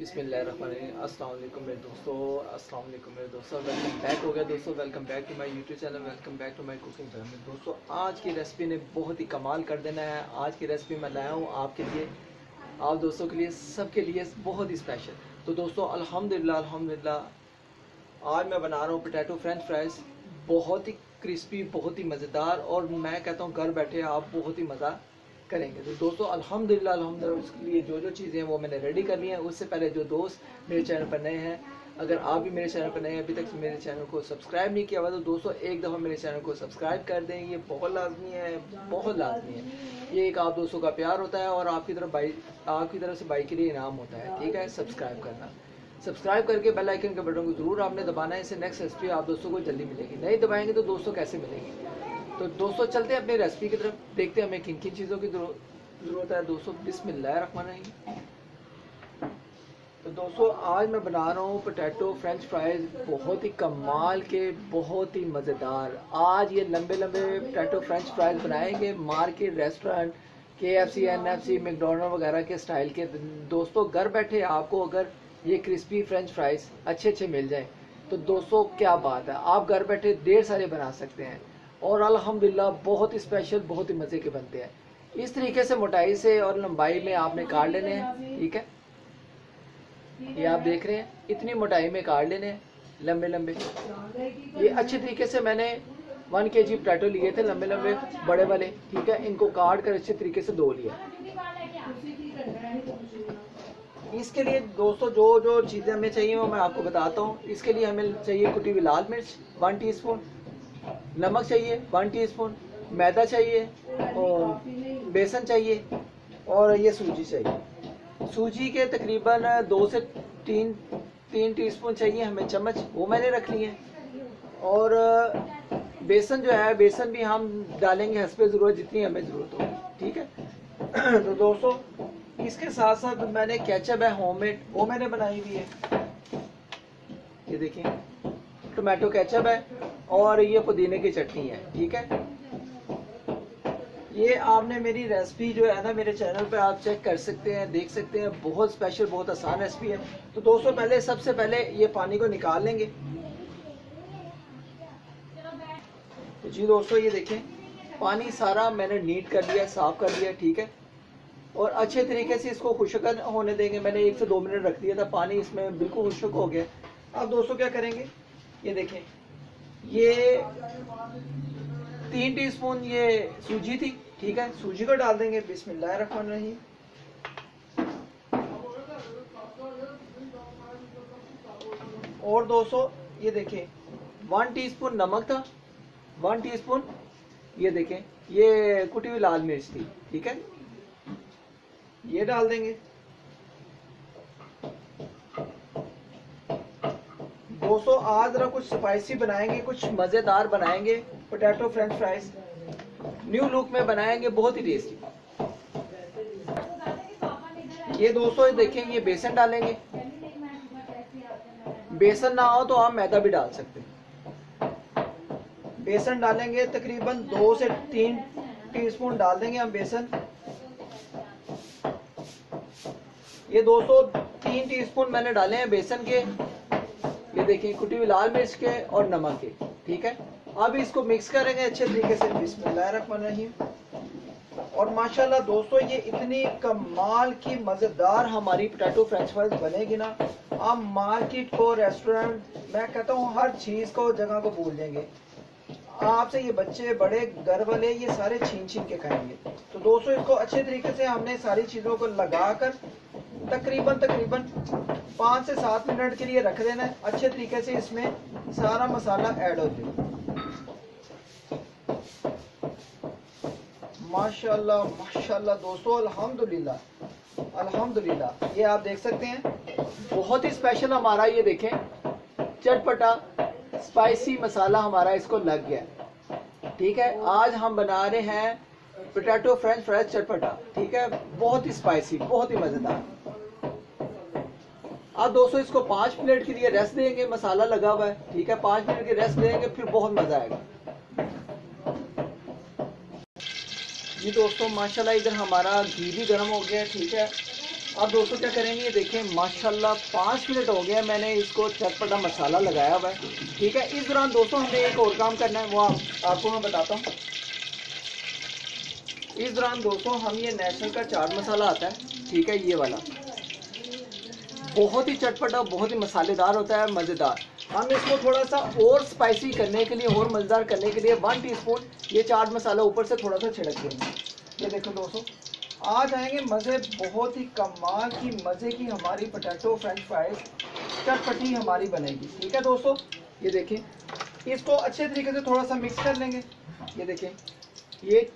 बिस्मिल्लाहिर्रहमानिर्रहीम। अस्सलाम वालेकुम मेरे दोस्तों, वेलकम बैक हो गया दोस्तों। Welcome back to my YouTube channel, welcome back to my cooking family. दोस्तों आज की रेसिपी ने बहुत ही कमाल कर देना है। आज की रेसिपी मैं लाया हूँ आपके लिए, आप दोस्तों के लिए, सबके लिए बहुत ही स्पेशल। तो दोस्तों अल्हम्दुलिल्लाह आज मैं बना रहा हूँ पोटैटो फ्रेंच फ्राइज़। बहुत ही क्रिस्पी, बहुत ही मज़ेदार, और मैं कहता हूँ घर बैठे आप बहुत ही मज़ा करेंगे। तो दोस्तों अल्हम्दुलिल्लाह उसके लिए जो जो चीज़ें हैं वो मैंने रेडी कर ली हैं। उससे पहले जो दोस्त मेरे चैनल पर नए हैं, अगर आप भी मेरे चैनल पर नए हैं, अभी तक मेरे चैनल को सब्सक्राइब नहीं किया हुआ, तो दोस्तों एक दफ़ा मेरे चैनल को सब्सक्राइब कर दें। ये बहुत लाजमी है, बहुत लाजमी है। ये एक आप दोस्तों का प्यार होता है और आपकी तरफ से भाई के लिए इनाम होता है। ठीक है, सब्सक्राइब करना, सब्सक्राइब करके बेल आइकन के बटन को ज़रूर आपने दबाना है। इससे नेक्स्ट रेसिपी आप दोस्तों को जल्दी मिलेगी। नहीं दबाएंगे तो दोस्तों कैसे मिलेगी। तो दोस्तों चलते हैं अपनी रेसिपी की तरफ, देखते हैं हमें किन किन चीज़ों की ज़रूरत है दोस्तों। बिस्मिल्लाहिर्रहमानिर्रहीम। तो दोस्तों आज मैं बना रहा हूँ पोटैटो फ्रेंच फ्राइज़, बहुत ही कमाल के, बहुत ही मज़ेदार। आज ये लंबे लंबे पोटैटो फ्रेंच फ्राइज़ बनाएंगे market, restaurant, KFC, NFC, McDonald वगैरह के स्टाइल के। दोस्तों घर बैठे आपको अगर ये क्रिस्पी फ्रेंच फ्राइज़ अच्छे मिल जाएं तो दोस्तों क्या बात है, आप घर बैठे ढेर सारे बना सकते हैं। और अल्हम्दुलिल्लाह बहुत ही स्पेशल, बहुत ही मज़े के बनते हैं। इस तरीके से मोटाई से और लंबाई में आपने काट लेने हैं। ठीक है, ये आप देख रहे हैं, इतनी मोटाई में काट लेने हैं, लंबे लंबे। ये अच्छे तरीके से मैंने 1 kg पोटैटो लिए थे, लंबे लंबे बड़े वाले। ठीक है, इनको काट कर अच्छे तरीके से धो लिया। इसके लिए दोस्तों जो जो चीज़ें हमें चाहिए वो मैं आपको बताता हूँ। इसके लिए हमें चाहिए कुटी हुई लाल मिर्च 1 टीस्पून, नमक चाहिए 1 टीस्पून, मैदा चाहिए, और बेसन चाहिए, और ये सूजी चाहिए। सूजी के तकरीबन 2 से 3 टीस्पून चाहिए हमें चम्मच, वो मैंने रख लिए। और बेसन जो है, बेसन भी हम डालेंगे हस्बे ज़रूरत, जितनी हमें ज़रूरत होगी। ठीक है। तो दोस्तों इसके साथ साथ मैंने केचप है होममेड, वो मैंने बनाई हुई है। ये देखिए टोमेटो केचप है, और ये पुदीने की चटनी है। ठीक है, ये आपने मेरी रेसिपी जो है ना मेरे चैनल पे आप चेक कर सकते हैं, देख सकते हैं। बहुत स्पेशल, बहुत आसान रेसिपी है। तो दोस्तों सबसे पहले ये पानी को निकाल लेंगे। तो जी दोस्तों ये देखें, पानी सारा मैंने नीट कर लिया, साफ कर लिया। ठीक है, और अच्छे तरीके से इसको खुश्क होने देंगे। मैंने 1 से 2 मिनट रख दिया था, पानी इसमें बिल्कुल खुश्क हो गया। अब दोस्तों क्या करेंगे, ये देखें, ये 3 टीस्पून ये सूजी थी। ठीक है, सूजी को डाल देंगे। बिस्मिल्लाहिर्रहमानिर्रहीम। और दोस्तों ये देखें 1 टीस्पून नमक था, 1 टीस्पून ये देखें ये कुटी हुई लाल मिर्च थी। ठीक है, ये डाल देंगे। दोस्तों आज जरा कुछ स्पाइसी बनाएंगे, कुछ मज़ेदार बनाएंगे potato French fries, new look में बनाएंगे, बहुत ही टेस्टी। ये दोस्तों देखें, ये बेसन डालेंगे। बेसन ना हो तो आप मैदा भी डाल सकते हैं। बेसन डालेंगे, तकरीबन 2 से 3 टीस्पून डाल देंगे हम बेसन। ये दोस्तों 3 टीस्पून मैंने डाले हैं बेसन के। ये देखिए कुटी हुई लाल मिर्च के और नमक के। ठीक है, अब इसको मिक्स करेंगे अच्छे तरीके से। बिस्मिल्लाहिर्रहमानिर्रहीम। और माशाल्लाह दोस्तों ये इतनी कमाल की मज़ेदार हमारी पोटैटो फ्रेंच फ्राइज बनेगी ना, आप मार्केट को, रेस्टोरेंट, मैं कहता हूँ हर चीज़ को, जगह को भूल जाएंगे। आपसे ये बच्चे, बड़े, घर वाले, ये सारे छीन के खाएंगे। तो दोस्तों इसको अच्छे तरीके से हमने सारी चीज़ों को लगाकर तकरीबन 5 से 7 मिनट के लिए रख देना है। अच्छे तरीके से इसमें सारा मसाला ऐड हो जाए। माशाल्लाह माशाल्लाह दोस्तों, अल्हम्दुलिल्लाह। ये आप देख सकते हैं, बहुत ही स्पेशल हमारा, ये देखें, चटपटा स्पाइसी मसाला हमारा इसको लग गया। ठीक है, आज हम बना रहे हैं पोटैटो फ्रेंच फ्राइज चटपटा। ठीक है, बहुत ही स्पाइसी, बहुत ही मज़ेदार। अब दोस्तों इसको 5 मिनट के लिए रेस्ट देंगे, मसाला लगा हुआ है। ठीक है, 5 मिनट के रेस्ट देंगे, फिर बहुत मज़ा आएगा। जी दोस्तों माशाल्लाह इधर हमारा घी भी गर्म हो गया है। ठीक है, अब दोस्तों क्या करेंगे, ये देखें माशाल्लाह 5 मिनट हो गया मैंने इसको चटपटा मसाला लगाया हुआ है, ठीक है। इस दौरान दोस्तों हमें एक और काम करना है, वो आपको मैं बताता हूँ। इस दौरान दोस्तों हम ये नेशनल का चाट मसाला आता है, ठीक है, ये वाला बहुत ही चटपटा, बहुत ही मसालेदार होता है, मज़ेदार। हम इसको थोड़ा सा और स्पाइसी करने के लिए, और मज़ेदार करने के लिए 1 टीस्पून ये चाट मसाला ऊपर से थोड़ा सा छिड़क देंगे। ये देखो दोस्तों, आ जाएंगे मज़े, बहुत ही कमाल की मज़े की हमारी पोटैटो फ्रेंच फ्राइज चटपटी हमारी बनेगी, ठीक है दोस्तों। ये देखें, इसको अच्छे तरीके से थोड़ा सा मिक्स कर लेंगे। ये देखें, ये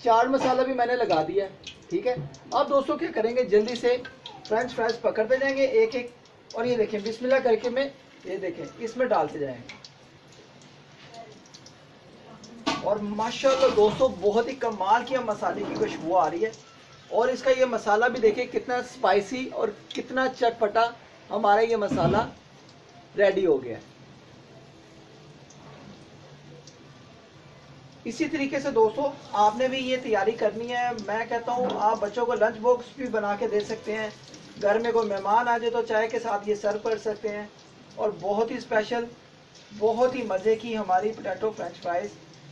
चाट मसाला भी मैंने लगा दिया है, ठीक है। अब दोस्तों क्या करेंगे, जल्दी से फ्रेंच फ्राइज पकड़ते जाएंगे एक एक, और ये देखें बिस्मिल्लाह करके मैं, ये देखें इसमें डालते जाएंगे। और माशाल्लाह दोस्तों बहुत ही कमाल की मसाले की खुशबू आ रही है, और इसका ये मसाला भी देखिए कितना स्पाइसी और कितना चटपटा हमारा ये मसाला रेडी हो गया। इसी तरीके से दोस्तों आपने भी ये तैयारी करनी है। मैं कहता हूँ आप बच्चों को लंच बॉक्स भी बना के दे सकते हैं, घर में कोई मेहमान आ जाए तो चाय के साथ ये सर्व कर सकते हैं, और बहुत ही स्पेशल, बहुत ही मज़े की हमारी पोटैटो फ्रेंच फ्राइज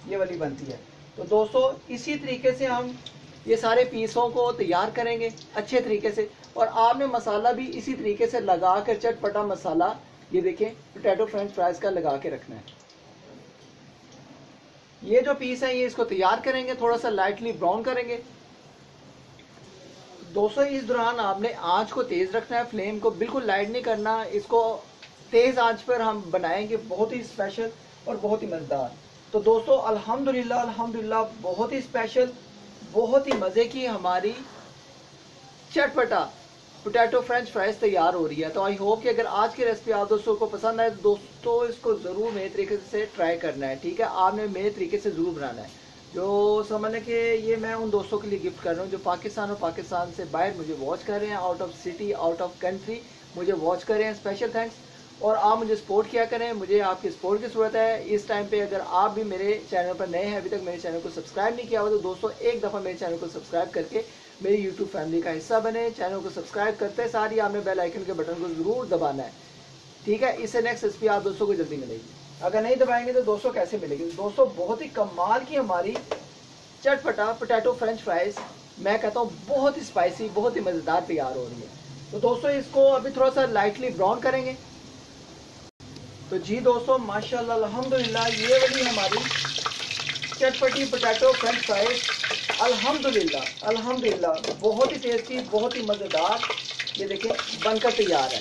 ये वाली बनती है। तो दोस्तों इसी तरीके से हम ये सारे पीसों को तैयार करेंगे अच्छे तरीके से, और आपने मसाला भी इसी तरीके से लगा कर चटपटा मसाला, ये देखें पोटैटो फ्रेंच फ्राइज का लगा के रखना है। ये जो पीस है ये इसको तैयार करेंगे, थोड़ा सा लाइटली ब्राउन करेंगे। दोस्तों इस दौरान आपने आंच को तेज रखना है, फ्लेम को बिल्कुल लाइट नहीं करना, इसको तेज आंच पर हम बनाएंगे, बहुत ही स्पेशल और बहुत ही मज़ेदार। तो दोस्तों अल्हम्दुलिल्लाह अल्हम्दुलिल्लाह बहुत ही स्पेशल, बहुत ही मज़े की हमारी चटपटा पोटैटो फ्रेंच फ्राइज तैयार हो रही है। तो आई होप कि अगर आज की रेसिपी आप दोस्तों को पसंद आए तो दोस्तों इसको ज़रूर मेरे तरीके से ट्राई करना है, ठीक है। आपने मेरे तरीके से ज़रूर बनाना है, जो समझने कि ये मैं उन दोस्तों के लिए गिफ्ट कर रहा हूँ जो पाकिस्तान और पाकिस्तान से बाहर मुझे वॉच कर रहे हैं, out of city out of country मुझे वॉच कर रहे हैं। स्पेशल थैंक्स, और आप मुझे सपोर्ट किया करें, मुझे आपकी सपोर्ट की ज़रूरत है इस टाइम पे। अगर आप भी मेरे चैनल पर नए हैं, अभी तक मेरे चैनल को सब्सक्राइब नहीं किया हुआ, तो दोस्तों एक दफ़ा मेरे चैनल को सब्सक्राइब करके मेरी यूट्यूब फैमिली का हिस्सा बने। चैनल को सब्सक्राइब करते साथ ही आपने बेल आइकन के बटन को ज़रूर दबाना है, ठीक है। इससे नेक्स्ट रेसिपी आप दोस्तों को जल्दी मिलेगी। अगर नहीं दबाएंगे तो दोस्तों कैसे मिलेगी। दोस्तों बहुत ही कमाल की हमारी चटपटा पोटैटो फ्रेंच फ्राइज, मैं कहता हूँ बहुत ही स्पाइसी, बहुत ही मज़ेदार तैयार हो रही है। तो दोस्तों इसको अभी थोड़ा सा लाइटली ब्राउन करेंगे। तो जी दोस्तों माशाल्लाह अल्हम्दुलिल्लाह ये वाली हमारी चटपटी पोटैटो फ्रेंच फ्राइज अल्हम्दुलिल्लाह अल्हम्दुलिल्लाह बहुत ही टेस्टी, बहुत ही मज़ेदार, ये देखें बनकर तैयार है।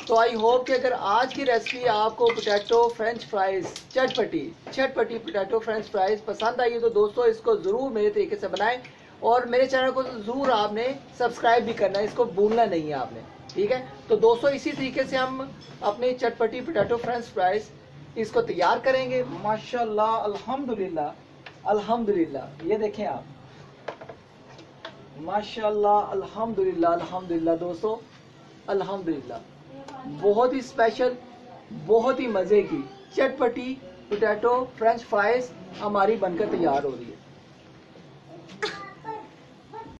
तो आई होप कि अगर आज की रेसिपी आपको पोटैटो फ्रेंच फ्राइज चटपटी पोटैटो फ्रेंच फ्राइज पसंद आई है तो दोस्तों इसको ज़रूर मेरे तरीके से बनाएं, और मेरे चैनल को ज़रूर आपने सब्सक्राइब भी करना है, इसको भूलना नहीं है आपने, ठीक है। तो दोस्तों इसी तरीके से हम अपनी चटपटी पोटैटो फ्रेंच फ्राइज इसको तैयार करेंगे। माशाल्लाह अल्हम्दुलिल्लाह अल्हम्दुलिल्लाह, ये देखें आप, माशाल्लाह अल्हम्दुलिल्लाह अल्हम्दुलिल्लाह दोस्तों अल्हम्दुलिल्लाह बहुत ही स्पेशल, बहुत ही मज़े की चटपटी पोटैटो फ्रेंच फ्राइज हमारी बनकर तैयार हो रही है।